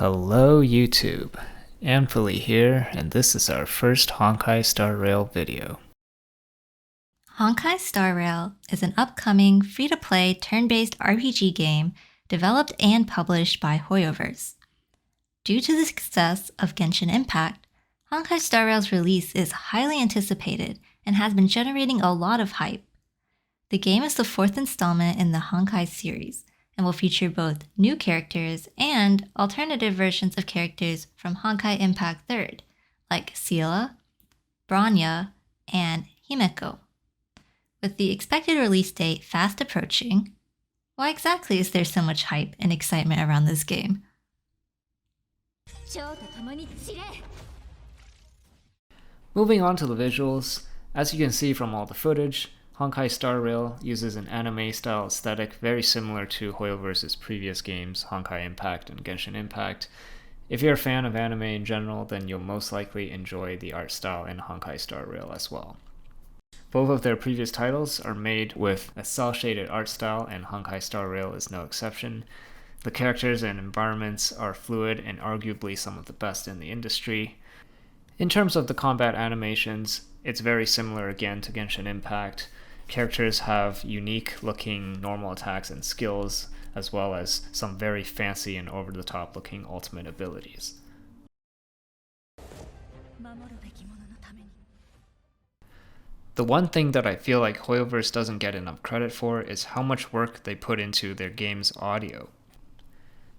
Hello YouTube, Amphylie here, and this is our first Honkai Star Rail video. Honkai Star Rail is an upcoming free-to-play turn-based RPG game developed and published by Hoyoverse. Due to the success of Genshin Impact, Honkai Star Rail's release is highly anticipated and has been generating a lot of hype. The game is the fourth installment in the Honkai series and will feature both new characters and alternative versions of characters from Honkai Impact 3rd, like Ciela, Bronya, and Himeko. With the expected release date fast approaching, why exactly is there so much hype and excitement around this game? Moving on to the visuals, as you can see from all the footage, Honkai Star Rail uses an anime-style aesthetic very similar to Hoyoverse's previous games, Honkai Impact and Genshin Impact. If you're a fan of anime in general, then you'll most likely enjoy the art style in Honkai Star Rail as well. Both of their previous titles are made with a cel-shaded art style, and Honkai Star Rail is no exception. The characters and environments are fluid and arguably some of the best in the industry. In terms of the combat animations, it's very similar again to Genshin Impact. Characters have unique looking normal attacks and skills, as well as some very fancy and over-the-top looking ultimate abilities. The one thing that I feel like Hoyoverse doesn't get enough credit for is how much work they put into their game's audio.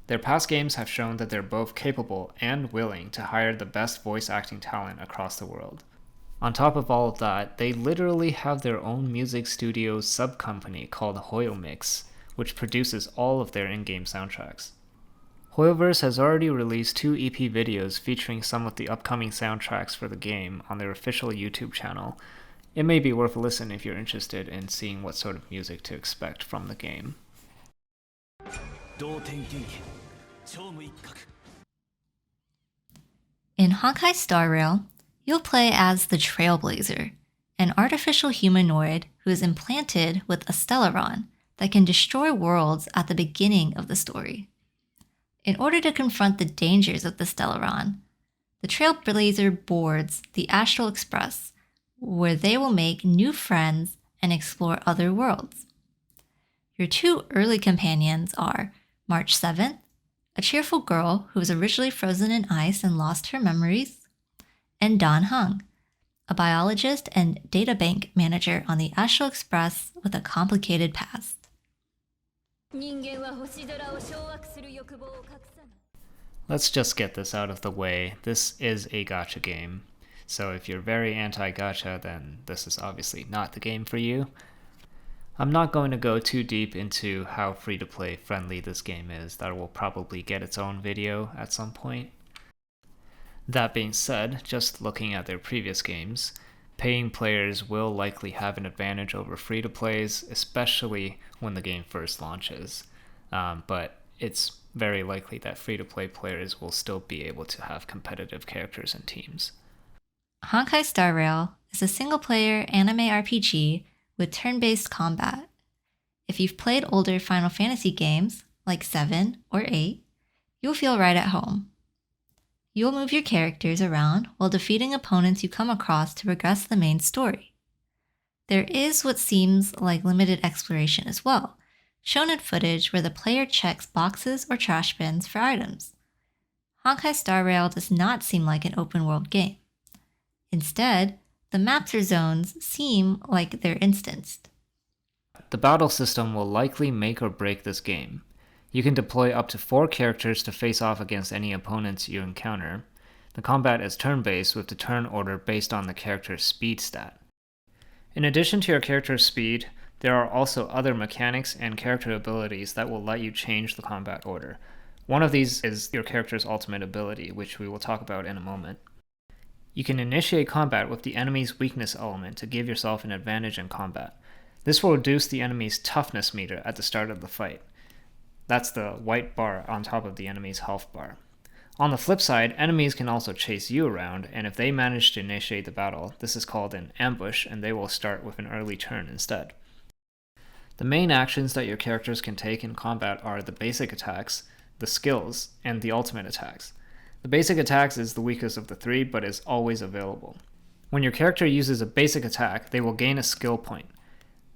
Their past games have shown that they're both capable and willing to hire the best voice acting talent across the world. On top of all of that, they literally have their own music studio sub-company called Hoyomix, which produces all of their in-game soundtracks. Hoyoverse has already released 2 EP videos featuring some of the upcoming soundtracks for the game on their official YouTube channel. It may be worth a listen if you're interested in seeing what sort of music to expect from the game. In Honkai Star Rail, you'll play as the Trailblazer, an artificial humanoid who is implanted with a Stellaron that can destroy worlds at the beginning of the story. In order to confront the dangers of the Stellaron, the Trailblazer boards the Astral Express, where they will make new friends and explore other worlds. Your 2 early companions are March 7th, a cheerful girl who was originally frozen in ice and lost her memories, and Dan Heng, a biologist and databank manager on the Astral Express with a complicated past. Let's just get this out of the way. This is a gacha game. So if you're very anti-gacha, then this is obviously not the game for you. I'm not going to go too deep into how free-to-play friendly this game is. That will probably get its own video at some point. That being said, just looking at their previous games, paying players will likely have an advantage over free-to-plays, especially when the game first launches. But it's very likely that free-to-play players will still be able to have competitive characters and teams. Honkai Star Rail is a single-player anime RPG with turn-based combat. If you've played older Final Fantasy games, like 7 or 8, you'll feel right at home. You'll move your characters around while defeating opponents you come across to progress the main story. There is what seems like limited exploration as well, shown in footage where the player checks boxes or trash bins for items. Honkai Star Rail does not seem like an open-world game. Instead, the maps or zones seem like they're instanced. The battle system will likely make or break this game. You can deploy up to 4 characters to face off against any opponents you encounter. The combat is turn-based with the turn order based on the character's speed stat. In addition to your character's speed, there are also other mechanics and character abilities that will let you change the combat order. One of these is your character's ultimate ability, which we will talk about in a moment. You can initiate combat with the enemy's weakness element to give yourself an advantage in combat. This will reduce the enemy's toughness meter at the start of the fight. That's the white bar on top of the enemy's health bar. On the flip side, enemies can also chase you around, and if they manage to initiate the battle, this is called an ambush, and they will start with an early turn instead. The main actions that your characters can take in combat are the basic attacks, the skills, and the ultimate attacks. The basic attacks is the weakest of the three, but is always available. When your character uses a basic attack, they will gain a skill point.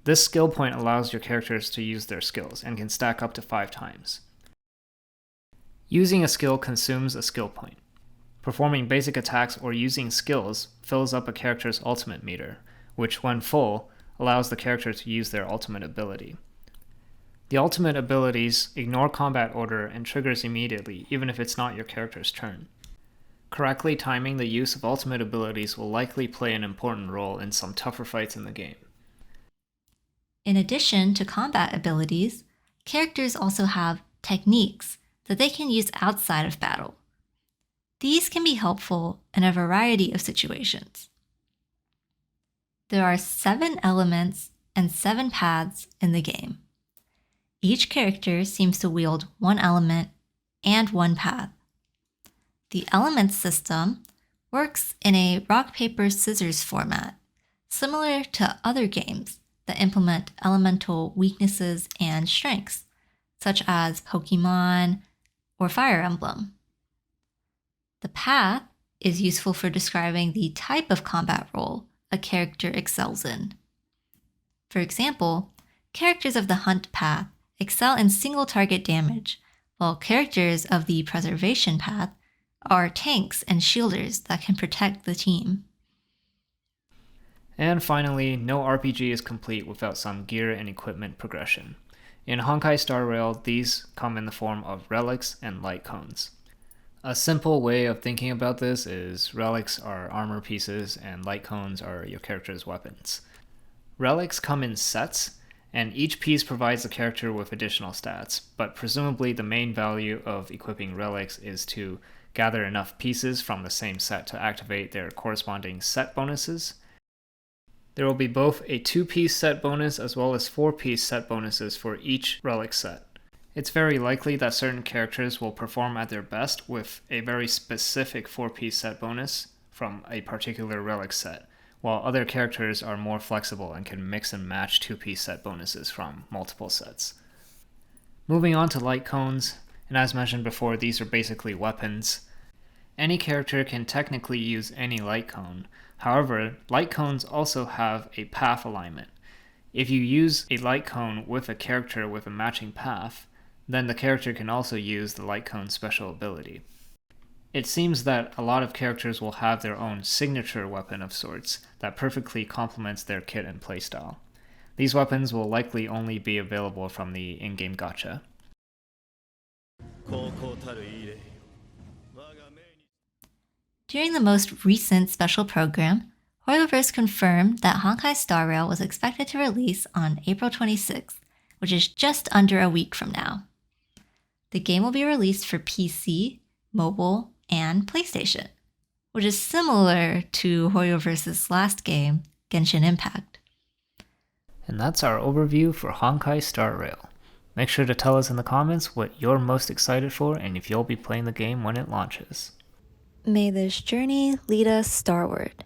This skill point allows your characters to use their skills and can stack up to 5 times. Using a skill consumes a skill point. Performing basic attacks or using skills fills up a character's ultimate meter, which, when full, allows the character to use their ultimate ability. The ultimate abilities ignore combat order and triggers immediately, even if it's not your character's turn. Correctly timing the use of ultimate abilities will likely play an important role in some tougher fights in the game. In addition to combat abilities, characters also have techniques that they can use outside of battle. These can be helpful in a variety of situations. There are 7 elements and 7 paths in the game. Each character seems to wield one element and one path. The element system works in a rock, paper, scissors format, similar to other games that implement elemental weaknesses and strengths, such as Pokemon or Fire Emblem. The path is useful for describing the type of combat role a character excels in. For example, characters of the Hunt path excel in single target damage, while characters of the Preservation path are tanks and shielders that can protect the team. And finally, no RPG is complete without some gear and equipment progression. In Honkai Star Rail, these come in the form of relics and light cones. A simple way of thinking about this is relics are armor pieces and light cones are your character's weapons. Relics come in sets, and each piece provides the character with additional stats, but presumably the main value of equipping relics is to gather enough pieces from the same set to activate their corresponding set bonuses. There will be both a 2-piece set bonus as well as 4-piece set bonuses for each relic set. It's very likely that certain characters will perform at their best with a very specific 4-piece set bonus from a particular relic set, while other characters are more flexible and can mix and match 2-piece set bonuses from multiple sets. Moving on to light cones, and as mentioned before, these are basically weapons. Any character can technically use any light cone. However, light cones also have a path alignment. If you use a light cone with a character with a matching path, then the character can also use the light cone special ability. It seems that a lot of characters will have their own signature weapon of sorts that perfectly complements their kit and playstyle. These weapons will likely only be available from the in-game gacha. During the most recent special program, Hoyoverse confirmed that Honkai Star Rail was expected to release on April 26th, which is just under a week from now. The game will be released for PC, mobile, and PlayStation, which is similar to Hoyoverse's last game, Genshin Impact. And that's our overview for Honkai Star Rail. Make sure to tell us in the comments what you're most excited for and if you'll be playing the game when it launches. May this journey lead us starward.